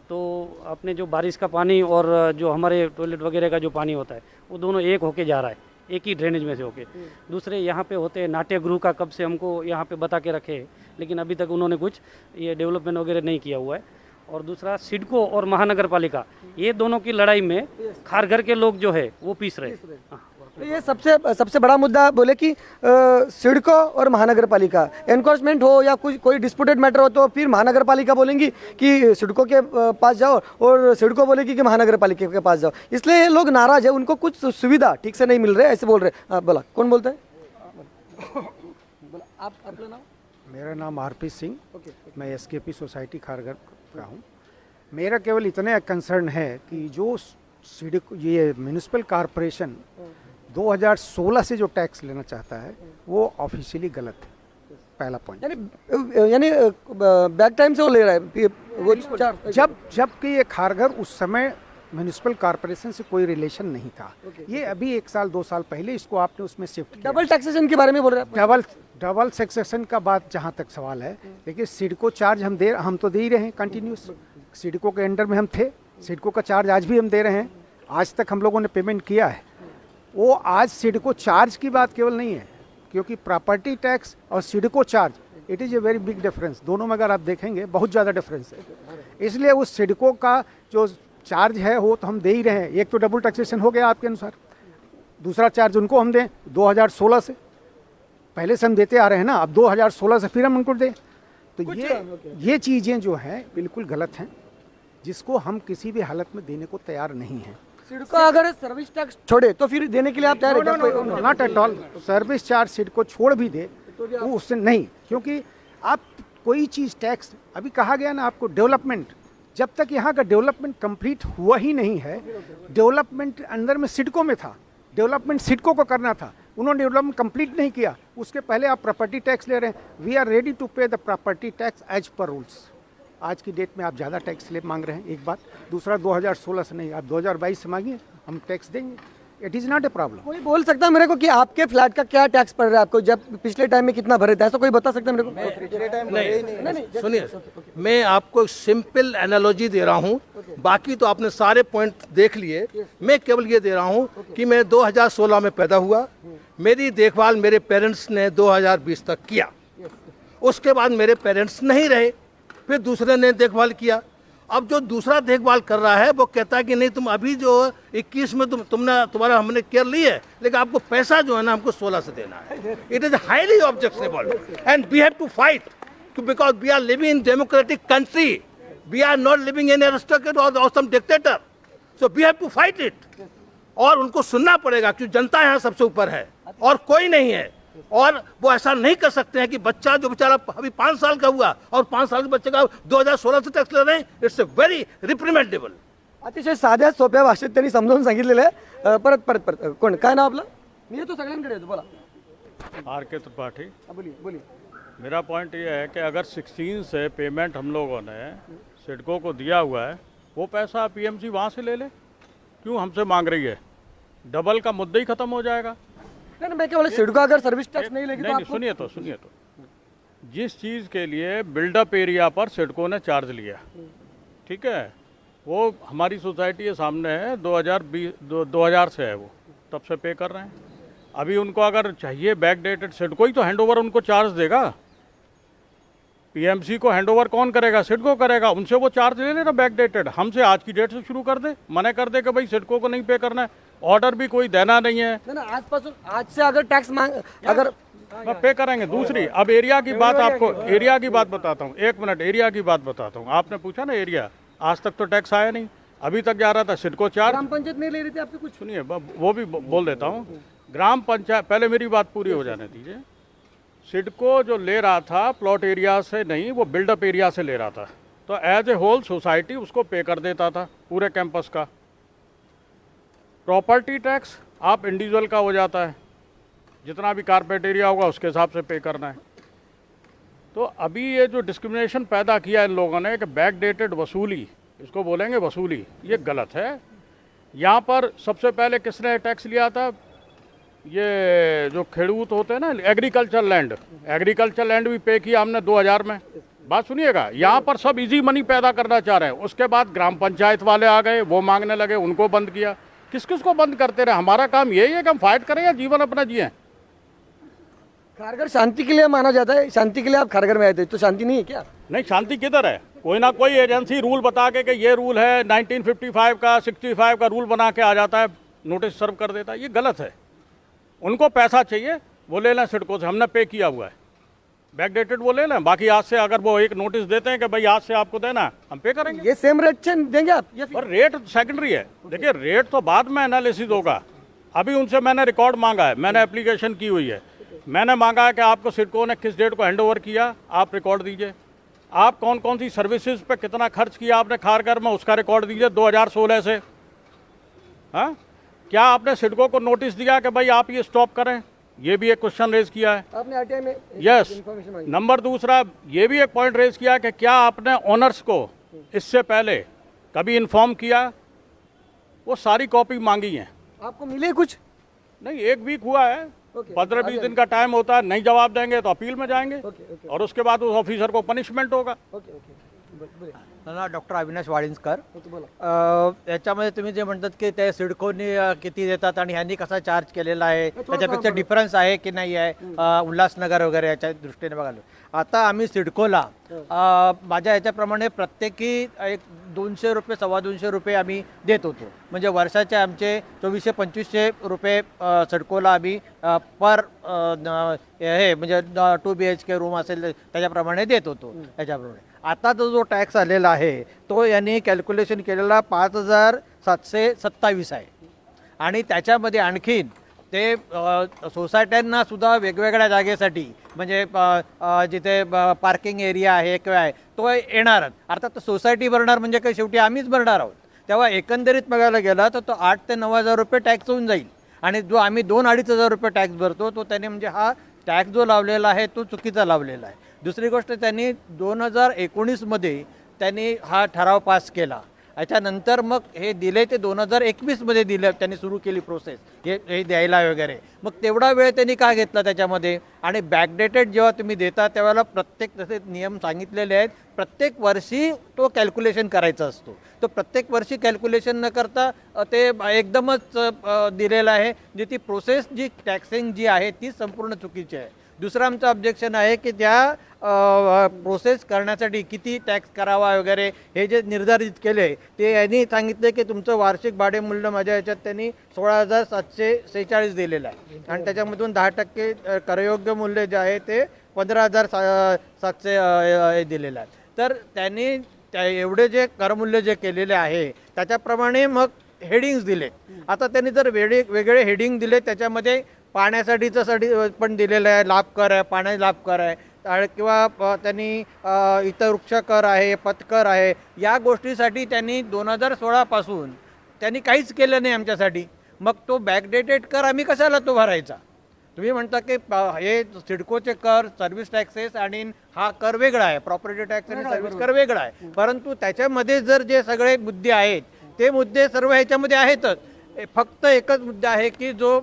तो अपने जो बारिश का पानी और जो हमारे टॉयलेट वगैरह का जो पानी होता है वो दोनों एक होके जा रहा है, एक ही ड्रेनेज में से होके। दूसरे यहाँ पे होते हैं नाट्य गृह का कब से हमको यहाँ पे बता के रखे, लेकिन अभी तक उन्होंने कुछ ये डेवलपमेंट वगैरह नहीं किया हुआ है। और दूसरा, सिडको और महानगर पालिका, ये दोनों की लड़ाई में खारगर के लोग जो है वो पीस रहे हैं। हाँ। तो ये सबसे बड़ा मुद्दा बोले कि सिडको और महानगर पालिका एनक्रोचमेंट हो या कोई डिस्प्यूटेड मैटर हो तो फिर महानगर पालिका बोलेंगी कि सिडको के पास जाओ और सिडको बोलेगी कि महानगर पालिका के पास जाओ। इसलिए ये लोग नाराज है, उनको कुछ सुविधा ठीक से नहीं मिल रहे, ऐसे बोल रहे हैं। बोला, कौन बोलता है? आप अपना नाम? मेरा नाम आरपी सिंह, मैं एसकेपी सोसाइटी खारगर का हूँ। मेरा केवल इतना कंसर्न है कि जो सिडको, ये म्यूनिसिपल कॉरपोरेशन 2016 से जो टैक्स लेना चाहता है वो ऑफिशियली गलत है। पहला पॉइंट, यानी बैक टाइम से वो ले रहा है वो जबकि ये खारगर उस समय म्यूनिसिपल कॉरपोरेशन से कोई रिलेशन नहीं था। ये अभी 1 साल 2 साल पहले इसको आपने उसमें शिफ्ट किया। डबल टैक्सेशन के बारे में बोल रहे हैं? डबल टैक्सेशन का बात जहाँ तक सवाल है, देखिए सिडको चार्ज हम तो दे ही रहे हैं कंटिन्यूस। सिडको के अंडर में हम थे, सिडको का चार्ज आज भी हम दे रहे हैं, आज तक हम लोगों ने पेमेंट किया है। वो आज सिडको चार्ज की बात केवल नहीं है, क्योंकि प्रॉपर्टी टैक्स और CIDCO charge, it is a very big difference. दोनों में अगर आप देखेंगे बहुत ज़्यादा डिफरेंस है। इसलिए उस सिडको का जो चार्ज है वो तो हम दे ही रहे हैं। एक तो डबल टैक्सेशन हो गया आपके अनुसार, दूसरा चार्ज उनको हम दें 2016 से, पहले से हम देते आ रहे हैं ना, अब 2016 से फिर हम उनको दें। तो ये चीज़ें जो हैं बिल्कुल गलत हैं, जिसको हम किसी भी हालत में देने को तैयार नहीं हैं। सिडको अगर सर्विस टैक्स छोड़े तो फिर देने के लिए आप तैयार हैं? Not at all. Service charge CIDCO छोड़ भी दे वो उससे नहीं, क्योंकि आप कोई चीज़ टैक्स, अभी कहा गया ना आपको डेवलपमेंट, जब तक यहाँ का डेवलपमेंट कंप्लीट हुआ ही नहीं है, डेवलपमेंट अंदर में सिडको में था, डेवलपमेंट सिडको को करना था, उन्होंने डेवलपमेंट कंप्लीट नहीं किया, उसके पहले आप प्रॉपर्टी टैक्स ले रहे हैं। We are ready to pay the property tax as per rules. आज की डेट में आप ज़्यादा टैक्स ले मांग रहे हैं, एक बात। दूसरा, 2016 से नहीं, आप 2022 से मांगिए, हम टैक्स देंगे। It is not a problem. कोई बोल सकता है मेरे को कि आपके फ्लैट का क्या टैक्स पड़ रहा है आपको, जब पिछले टाइम में कितना भरे थे, ऐसा कोई बता सकता है मेरे को? नहीं, सुनिए, मैं आपको सिंपल एनालॉजी दे रहा हूँ, बाकी तो आपने सारे पॉइंट देख लिए। मैं केवल ये दे रहा हूँ कि मैं 2016 में पैदा हुआ, मेरी देखभाल मेरे पेरेंट्स ने 2020 तक किया, उसके बाद मेरे पेरेंट्स नहीं रहे, फिर दूसरे ने देखभाल किया। अब जो दूसरा देखभाल कर रहा है वो कहता है कि नहीं तुम अभी जो 21 में तुम्हारा हमने केयर ली है, लेकिन आपको पैसा जो है ना हमको 16 से देना है। It is highly objectionable and we have to fight because we are living in democratic country, we are not living in aristocrat और some dictator, so we have to fight it. और उनको सुनना पड़ेगा क्योंकि जनता यहाँ सबसे ऊपर है और कोई नहीं है। और वो ऐसा नहीं कर सकते हैं कि बच्चा जो बेचारा अभी 5 साल का हुआ और 5 साल के बच्चे का 2016 से टैक्स ले रहे हैं, इट्स अ व्हेरी रिप्रिमेंडेबल। अतिशय साध्या सोप्या भाषेत त्यांनी समजावून सांगितलेलं आहे. परत परत परत कोण काय नाव आपलं? मी येतो सगळ्यांकडे येतो, बोला. आर के त्रिपाठी। बोलिए बोलिए. मेरा पॉइंट ये है कि अगर 16 से पेमेंट हम लोगों ने सिडको को दिया हुआ है, वो पैसा पीएमसी वहाँ से ले ले, क्यों हमसे मांग रही है? डबल का मुद्दा ही खत्म हो जाएगा। नहीं, मैं क्या बोला, सिडको अगर सर्विस टैक्स नहीं लेगी तो नहीं, आपको सुनिए तो जिस चीज़ के लिए बिल्डअप एरिया पर सिडको ने चार्ज लिया, ठीक है, वो हमारी सोसाइटी के सामने है, 2000 से है, वो तब से पे कर रहे हैं। अभी उनको अगर चाहिए बैक डेटेड, सिडको ही तो हैंडओवर उनको चार्ज देगा। पीएमसी को हैंडओवर कौन करेगा? सिडको करेगा। उनसे वो चार्ज ले लेना बैक डेटेड, हमसे आज की डेट से शुरू कर दे, मना कर दे कि भाई सिडको को नहीं पे करना है, ऑर्डर भी कोई देना नहीं है, आज से अगर टैक्स मांग, अगर पे करेंगे। दूसरी, अब एरिया की बात, आपको एरिया की बात बताता हूँ, 1 मिनट, एरिया की बात बताता हूँ। आपने पूछा ना एरिया, आज तक तो टैक्स आया नहीं, अभी तक जा रहा था सिडको चार्ज। ग्राम पंचायत नहीं ले रही थी आपसे कुछ? सुनिए, वो भी बोल देता हूँ। ग्राम पंचायत, पहले मेरी बात पूरी हो जाने दीजिए। सिडको जो ले रहा था प्लॉट एरिया से नहीं, वो बिल्डअप एरिया से ले रहा था, तो एज ए होल सोसाइटी उसको पे कर देता था पूरे कैंपस का। प्रॉपर्टी टैक्स आप इंडिविजुअल का हो जाता है, जितना भी कारपेट एरिया होगा उसके हिसाब से पे करना है। तो अभी ये जो डिस्क्रिमिनेशन पैदा किया इन लोगों ने कि बैक डेटेड वसूली, इसको बोलेंगे वसूली, ये गलत है। यहाँ पर सबसे पहले किसने टैक्स लिया था? ये जो खेड़ूत होते हैं ना, एग्रीकल्चर लैंड भी पे किया हमने 2000 में। बात सुनिएगा, यहाँ पर सब इजी मनी पैदा करना चाह रहे हैं। उसके बाद ग्राम पंचायत वाले आ गए, वो मांगने लगे, उनको बंद किया। किस किस को बंद करते रहे? हमारा काम यही है कि हम फाइट करें या जीवन अपना जिए। खारघर शांति के लिए माना जाता है, शांति के लिए आप खारघर में आए थे, तो शांति नहीं है क्या? नहीं, शांति किधर है? कोई ना कोई एजेंसी रूल बता के कि ये रूल है 1955 का 65 का रूल बना के आ जाता है, नोटिस सर्व कर देता है। ये गलत है। उनको पैसा चाहिए, वो ले लें सिडको से, हमने पे किया हुआ है, बैक डेटेड वो ले लें। बाकी आज से अगर वो एक नोटिस देते हैं कि भाई आज से आपको देना है, हम पे करेंगे। ये सेम रेट देंगे आप? और रेट सेकेंडरी है। देखिए, रेट तो बाद में एनालिसिस होगा। अभी उनसे मैंने रिकॉर्ड मांगा है, मैंने एप्लीकेशन की हुई है, मैंने मांगा है कि आपको सिडको ने किस डेट को हैंडओवर किया, आप रिकॉर्ड दीजिए। आप कौन कौन सी सर्विसेज पे कितना खर्च किया आपने खारघर में, उसका रिकॉर्ड दीजिए 2016 से। हाँ, क्या आपने सिडको को नोटिस दिया कि भाई आप ये स्टॉप करें? ये भी एक क्वेश्चन रेज किया है आपने आरटीआई में। यस। इन्फॉर्मेशन मांगी। नंबर दूसरा, ये भी एक पॉइंट रेज किया कि क्या आपने ओनर्स को इससे पहले कभी इन्फॉर्म किया? वो सारी कॉपी मांगी हैं। आपको मिले कुछ? नहीं, 1 वीक हुआ है, 15-20 दिन का टाइम होता है। नहीं जवाब देंगे तो अपील में जाएंगे, और उसके बाद उस ऑफिसर को पनिशमेंट होगा। ना डॉक्टर अविनाश वाळिंजकर. याच्यामध्ये तुम्ही जे म्हणतात की ते सिडकोनी किती देतात आणि ह्यांनी कसा चार्ज केलेला आहे, त्याच्यापेक्षा डिफरन्स आहे की नाही आहे उल्हासनगर वगैरे याच्या दृष्टीने बघायला. आता आम्ही सिडकोला माझ्या याच्याप्रमाणे प्रत्येकी एक 200 रुपये 250 रुपये आम्ही देत होतो. म्हणजे वर्षाचे आमचे 2400-2500 रुपये सिडकोला आम्ही पर हे म्हणजे 2 BHK रूम असेल त्याच्याप्रमाणे देत होतो. त्याच्याप्रमाणे आता जो टॅक्स आलेला आहे तो यांनी कॅल्क्युलेशन केलेला 5727 आहे. आणि त्याच्यामध्ये आणखीन ते सोसायट्यांना सुद्धा वेगवेगळ्या जागेसाठी म्हणजे जिथे पार्किंग एरिया आहे किंवा आहे तो येणारच. अर्थात सोसायटी भरणार म्हणजे काही शेवटी आम्हीच भरणार आहोत. तेव्हा एकंदरीत बघायला गेला तर तो 8 ते 9,000 रुपये टॅक्स होऊन जाईल. आणि जो आम्ही 2-2,500 रुपये टॅक्स भरतो तो त्याने म्हणजे हा टॅक्स जो लावलेला आहे तो चुकीचा लावलेला आहे. दुसरी गोष्ट त्यांनी 2019 मध्ये त्यांनी हा ठराव पास केला याच्यानंतर मग हे दिले ते 2021मध्ये दिलं, त्यांनी सुरू केली प्रोसेस हे द्यायला वगैरे. मग तेवढा वेळ त्यांनी का घेतला त्याच्यामध्ये? आणि बॅकडेटेड जेव्हा तुम्ही देता त्यावेळेला प्रत्येक तसे नियम सांगितलेले आहेत, प्रत्येक वर्षी तो कॅल्क्युलेशन करायचा असतो. तो प्रत्येक वर्षी कॅल्क्युलेशन न करता ते एकदमच दिलेलं आहे. जी ती प्रोसेस जी टॅक्सिंग जी आहे ती संपूर्ण चुकीची आहे. दुसरं आमचं ऑब्जेक्शन आहे की त्या प्रोसेस करण्यासाठी किती टॅक्स करावा वगैरे हे जे निर्धारित केले ते यांनी सांगितले की तुमचं वार्षिक भाडे मूल्य माझ्या ह्याच्यात त्यांनी 16,746 दिलेलं आहे आणि त्याच्यामधून 10% करयोग्य मूल्य जे आहे ते 15,700 दिलेलं आहे. तर त्यांनी एवढे जे करमूल्य जे केलेले आहे त्याच्याप्रमाणे मग हेडिंग्स दिले. आता त्यांनी जर वेगळे हेडिंग दिले, त्याच्यामध्ये पाण्यासाठीचं पण दिलेलं आहे, लाभ कर आहे, पाण्याचा लाभ कर आहे किंवा त्यांनी इतर वृक्ष कर आहे, पथकर आहे, या गोष्टीसाठी त्यांनी 2016 पासून त्यांनी काहीच केलं नाही आमच्यासाठी. मग तो बॅकडेटेड कर आम्ही कशाला तो भरायचा? तुम्ही म्हणता की हे सिडकोचे कर, सर्व्हिस टॅक्सेस आणि हा कर वेगळा आहे, प्रॉपर्टी टॅक्स आणि सर्व्हिस कर वेगळा आहे. परंतु त्याच्यामध्ये जर जे सगळे मुद्दे आहेत ते मुद्दे सर्व ह्याच्यामध्ये आहेतच. फक्त एकच मुद्दा आहे की जो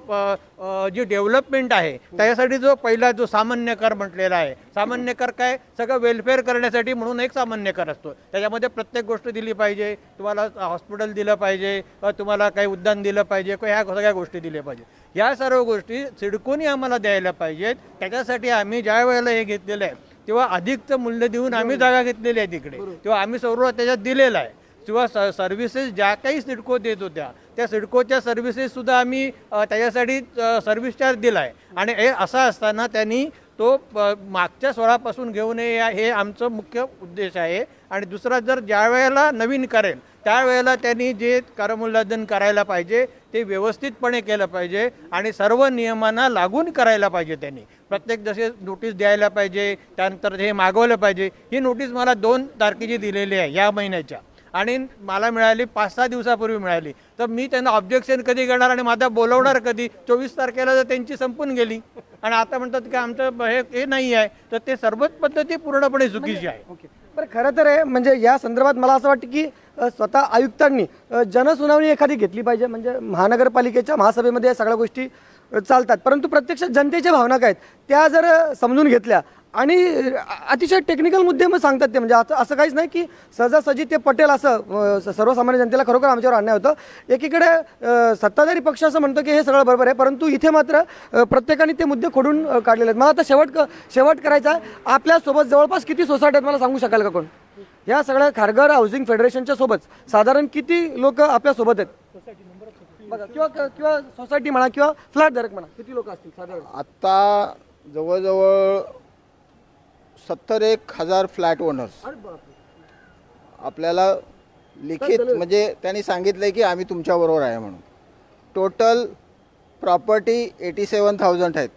जी डेव्हलपमेंट आहे त्याच्यासाठी जो पहिला जो सामान्य कर म्हटलेला आहे, सामान्य कर काय, सगळं वेलफेअर करण्यासाठी म्हणून एक सामान्य कर असतो. त्याच्यामध्ये प्रत्येक गोष्ट दिली पाहिजे, तुम्हाला हॉस्पिटल दिलं पाहिजे, तुम्हाला काही उद्यान दिलं पाहिजे, ह्या सगळ्या गोष्टी दिल्या पाहिजे. या सर्व गोष्टी सिडकोनी आम्हाला द्यायला पाहिजेत. त्याच्यासाठी आम्ही ज्या वेळेला हे घेतलेलं आहे तेव्हा अधिकचं मूल्य देऊन आम्ही जागा घेतलेली आहे तिकडे, तेव्हा आम्ही सर्व त्याच्यात दिलेलं आहे. किंवा सर्व्हिसेस ज्या काही सिडको देत होत्या त्या सिडकोच्या सर्व्हिसेससुद्धा आम्ही त्याच्यासाठी सर्व्हिस चार्ज दिला आहे. आणि हे असं असताना त्यांनी तो मागच्या 16 पासून घेऊ नये हे आमचं मुख्य उद्देश आहे. आणि दुसरा, जर ज्या वेळेला नवीन करेल त्यावेळेला त्यांनी जे करमूल्यांकन करायला पाहिजे ते व्यवस्थितपणे केलं पाहिजे आणि सर्व नियमांना लागून करायला पाहिजे. त्यांनी प्रत्येक जसे नोटीस द्यायला पाहिजे, त्यानंतर हे मागवलं पाहिजे. ही नोटीस मला 2 तारखेची दिलेली आहे या महिन्याच्या आणि मला मिळाली 5-6 दिवसापूर्वी मिळाली. तर मी त्यांना ऑब्जेक्शन कधी करणार आणि माझा बोलवणार कधी? 24 तारखेला तर त्यांची संपून गेली आणि आता म्हणतात की आमचं हे नाही आहे. तर ते सर्वच पद्धती पूर्णपणे चुकीची आहे. ओके, पण खरं तर आहे म्हणजे या संदर्भात मला असं वाटतं की स्वतः आयुक्तांनी जनसुनावणी एखादी घेतली पाहिजे. म्हणजे महानगरपालिकेच्या महासभेमध्ये या सगळ्या गोष्टी चालतात, परंतु प्रत्यक्षात जनतेच्या भावना काय आहेत त्या जर समजून घेतल्या आणि अतिशय टेक्निकल मुद्दे मग सांगतात ते. म्हणजे असं काहीच नाही की सहजासहजी ते पटेल असं सर्वसामान्य जनतेला खरोखर आमच्यावर अन्याय होतं. एकीकडे सत्ताधारी पक्ष असं म्हणतो की हे सगळं बरोबर आहे, परंतु इथे मात्र प्रत्येकाने ते मुद्दे खोडून काढलेले आहेत. मला आता शेवट करायचा आहे. आपल्यासोबत जवळपास किती सोसायटी आहेत मला सांगू शकाल का कोण? या सगळ्या खारघर हाऊसिंग फेडरेशनच्या सोबत साधारण किती लोक आपल्यासोबत आहेत बघा, किंवा सोसायटी म्हणा किंवा फ्लॅट धारक म्हणा, किती लोक असतील साधारण? आता जवळजवळ 71,000 फ्लॅट ओनर्स आपल्याला लिखित म्हणजे त्यांनी सांगितलं की आम्ही तुमच्याबरोबर आहे म्हणून. टोटल प्रॉपर्टी 87,000 आहेत.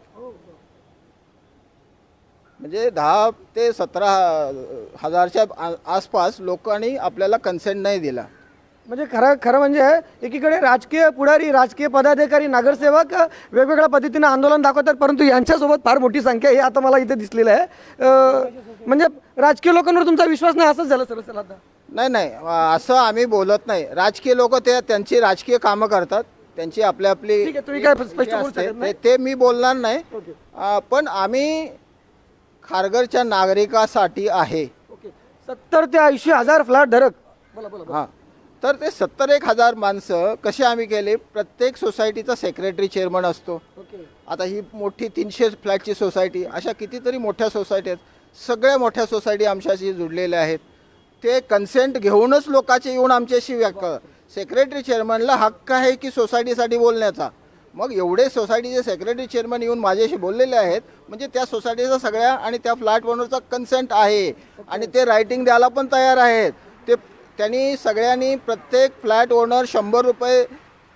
म्हणजे 10 ते 17,000च्या आसपास लोकांनी आपल्याला कन्सेंट नाही दिला. म्हणजे खरं म्हणजे एकीकडे राजकीय पुढारी, राजकीय पदाधिकारी, नगरसेवक वेगवेगळ्या पद्धतीने आंदोलन दाखवतात, परंतु यांच्यासोबत फार मोठी संख्या हे आता मला इथे दिसलेलं आहे. म्हणजे राजकीय लोकांवर तुमचा विश्वास नाही असंच झालं सर? आता नाही, असं आम्ही बोलत नाही. राजकीय लोक त्यांची राजकीय कामं करतात, त्यांची आपली तुम्ही काय स्पष्ट बोलू शकत नाही? ते मी बोलणार नाही. पण आम्ही खारघरच्या नागरिकासाठी आहे. 70 ते 80,000 फ्लॅट धारक. हां, तर ते 71,000 माणसं कसे आम्ही केले? प्रत्येक सोसायटीचा सेक्रेटरी चेअरमन असतो. आता ही मोठी 300 फ्लॅटची सोसायटी, अशा कितीतरी मोठ्या सोसायटी आहेत. सगळ्या मोठ्या सोसायटी आमच्याशी जुडलेल्या आहेत. ते कन्सेंट घेऊनच लोकांचे येऊन आमच्याशी सेक्रेटरी चेअरमनला हक्क आहे की सोसायटीसाठी बोलण्याचा. मग एवढे सोसायटीचे सेक्रेटरी चेअरमन येऊन माझ्याशी बोललेले आहेत म्हणजे त्या सोसायटीचा सगळ्या आणि त्या फ्लॅट ओनरचा कन्सेंट आहे आणि ते रायटिंग द्यायला पण तयार आहेत. त्यांनी सगळ्यांनी प्रत्येक फ्लॅट ओनर 100 रुपये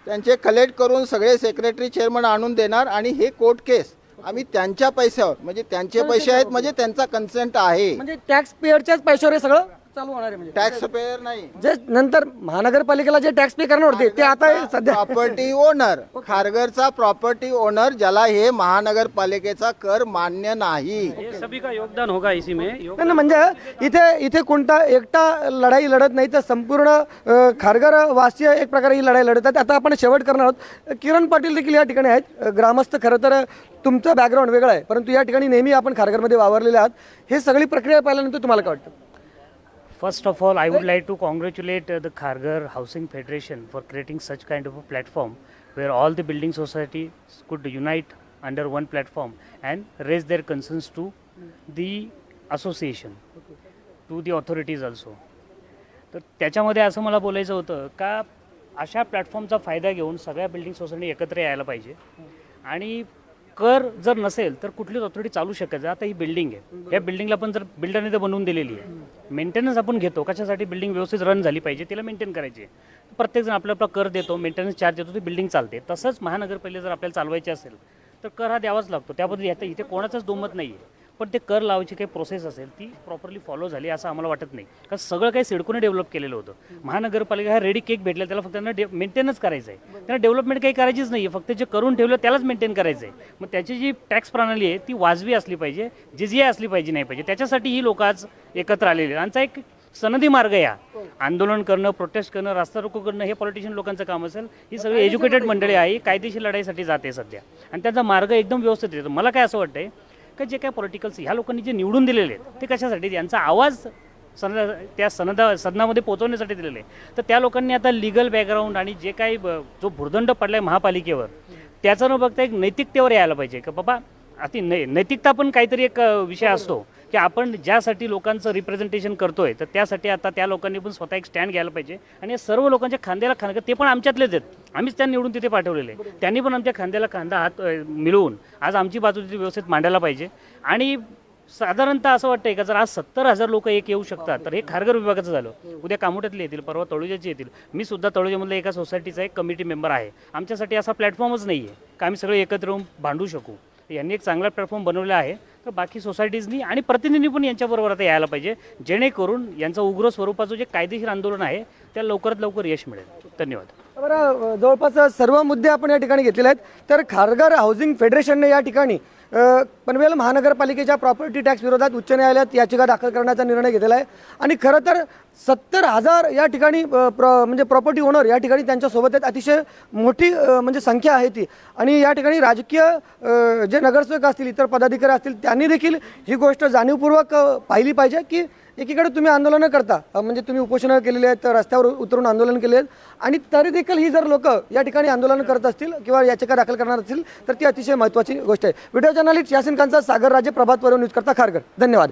त्यांचे कलेक्ट करून सगळे सेक्रेटरी चेअरमन आणून देणार आणि हे कोर्ट केस आम्ही त्यांच्या पैशावर, म्हणजे त्यांचे पैसे आहेत म्हणजे त्यांचा कन्सेंट आहे. म्हणजे टॅक्स पेअरच्याच पैशावर हे सगळं चालू होणार आहे म्हणजे टॅक्स पेयर नाही, जे नंतर महानगरपालिकेला जे टॅक्स पे करणार होते ते आता सध्या प्रॉपर्टी ओनर, खारघरचा प्रॉपर्टी ओनर ज्याला हे महानगरपालिकेचा कर मान्य नाही. ये सभी का योगदान होगा इसी में नाही, म्हणजे इथे कोणता एकटा लढाई लढत नाही तर संपूर्ण खारघर वासीय एक प्रकारे ही लढाई लढत आहेत. आता आपण शेवट करणार आहोत. किरण पाटील देखील या ठिकाणी आहेत. ग्रामस्थ. खरं तर तुमचं बॅकग्राऊंड वेगळं आहे, परंतु या ठिकाणी नेहमी आपण खारघरमध्ये वावरलेले आहात. हे सगळी प्रक्रिया पाहिल्यानंतर तुम्हाला काय वाटतं? First of all, I would like to congratulate the Kharghar Housing Federation for creating such kind of a platform where all the building societies could unite under one platform and raise their concerns to the association, to the authorities also. तर त्याच्यामध्ये असं मला बोलायचं होतं का अशा प्लॅटफॉर्मचा फायदा घेऊन सगळ्या बिल्डिंग सोसायटी एकत्र यायला पाहिजे. आणि कर जर नसेल तर कुठलीच ऑथॉरिटी चालू शकायचं. आता ही बिल्डिंग आहे, या बिल्डिंगला पण जर बिल्डरने तर बनवून दिलेली आहे, मेंटेनन्स आपण घेतो कशासाठी? बिल्डिंग व्यवस्थित रन झाली पाहिजे, तिला मेंटेन करायची. प्रत्येकजण आपला आपला कर देतो, मेंटेनन्स चार्ज देतो, ती बिल्डिंग चालते. तसंच महानगरपालिका जर आपल्याला चालवायची असेल तर कर हा द्यावाच लागतो. त्याबद्दल आता इथे कोणाचंच दुमत नाही आहे, पण ते कर लावायची काही प्रोसेस असेल ती प्रॉपरली फॉलो झाली असं आम्हाला वाटत नाही. कारण सगळं काही सिडकोने डेव्हलप केलेलं होतं. महानगरपालिका हा रेडी केक भेटला, त्याला फक्त त्यांना मेंटेनच करायचं आहे. त्यांना डेव्हलपमेंट काही करायचीच नाही आहे, फक्त जे करून ठेवलं त्यालाच मेंटेन करायचं आहे. मग त्याची जी टॅक्स प्रणाली आहे ती वाजवी असली पाहिजे, जिजिया असली पाहिजे नाही पाहिजे. त्याच्यासाठी ही लोक आज एकत्र आलेले. त्यांचा एक सनदी मार्ग या आंदोलन करणं, प्रोटेस्ट करणं, रास्ता रोको करणं हे पॉलिटिशियन लोकांचं काम असेल. ही सगळी एज्युकेटेड मंडळी आहे, कायदेशीर लढाईसाठी जाते सध्या, आणि त्यांचा मार्ग एकदम व्यवस्थित येतो. मला काय असं वाटतंय का जे काय पॉलिटिकल्स ह्या लोकांनी जे निवडून दिलेले आहेत ते कशासाठी? यांचा आवाज त्या सदनामध्ये पोहोचवण्यासाठी दिलेले आहे. तर त्या लोकांनी आता लिगल बॅकग्राऊंड आणि जे काही जो भुर्दंड पडला आहे महापालिकेवर त्याचं न बघता एक नैतिकतेवर यायला पाहिजे का बाबा. अति नैतिकता पण काहीतरी एक विषय असतो की आपण ज्यासाठी लोकांचं रिप्रेझेंटेशन करतोय तर त्यासाठी आता त्या लोकांनी पण स्वतः एक स्टँड घ्यायला पाहिजे. आणि या सर्व लोकांच्या खांद्याला खांदा, ते पण आमच्यातलेच आहेत, आम्हीच त्यांना निवडून तिथे पाठवलेले, त्यांनी पण आमच्या खांद्याला खांदा हात मिळवून आज आमची बाजू तिथे व्यवस्थित मांडायला पाहिजे. आणि साधारणतः असं वाटतंय का जर आज 70,000 लोक एक येऊ शकतात तर हे खारघर विभागाचं झालं. उद्या कामोट्यातले येतील, परवा तळोजाचे येतील. मी सुद्धा तळोजामधल्या एका सोसायटीचा एक कमिटी मेंबर आहे. आमच्यासाठी असा प्लॅटफॉर्मच नाही आहे का आम्ही सगळे एकत्र येऊन भांडू शकू. यांनी एक चांगला प्लॅटफॉर्म बनवला आहे. तर बाकी सोसायटीजनी आणि प्रतिनिधी पण यांच्याबरोबर आता यायला पाहिजे, जेणेकरून यांचं उग्र स्वरूपाचं जे कायदेशीर आंदोलन आहे त्याला लवकरात लवकर यश मिळेल. धन्यवाद. बरं, जवळपास सर्व मुद्दे आपण या ठिकाणी घेतलेले आहेत. तर खारघर हाऊसिंग फेडरेशनने या ठिकाणी पनवेल महानगरपालिकेच्या प्रॉपर्टी टॅक्स विरोधात उच्च न्यायालयात याचिका दाखल करण्याचा निर्णय घेतलेला आहे. आणि खरं तर 70,000 या ठिकाणी म्हणजे प्रॉपर्टी ओनर या ठिकाणी त्यांच्यासोबत आहेत. अतिशय मोठी म्हणजे संख्या आहे ती. आणि या ठिकाणी राजकीय जे नगरसेवक असतील, इतर पदाधिकारी असतील, त्यांनी देखील ही गोष्ट जाणीवपूर्वक पाहिली पाहिजे की एकीकडे तुम्ही आंदोलनं करता, म्हणजे तुम्ही उपोषणं केलेली आहेत, रस्त्यावर उतरून आंदोलन केले आहेत, आणि तरी देखील ही जर लोक या ठिकाणी आंदोलन करत असतील किंवा याचिका दाखल करणार असतील तर ती अतिशय महत्त्वाची गोष्ट आहे. व्हिडिओ जर्नलिस्ट यासिन खानचा, सागर राजे, प्रभात पर्व न्यूज करता, खारघर. धन्यवाद.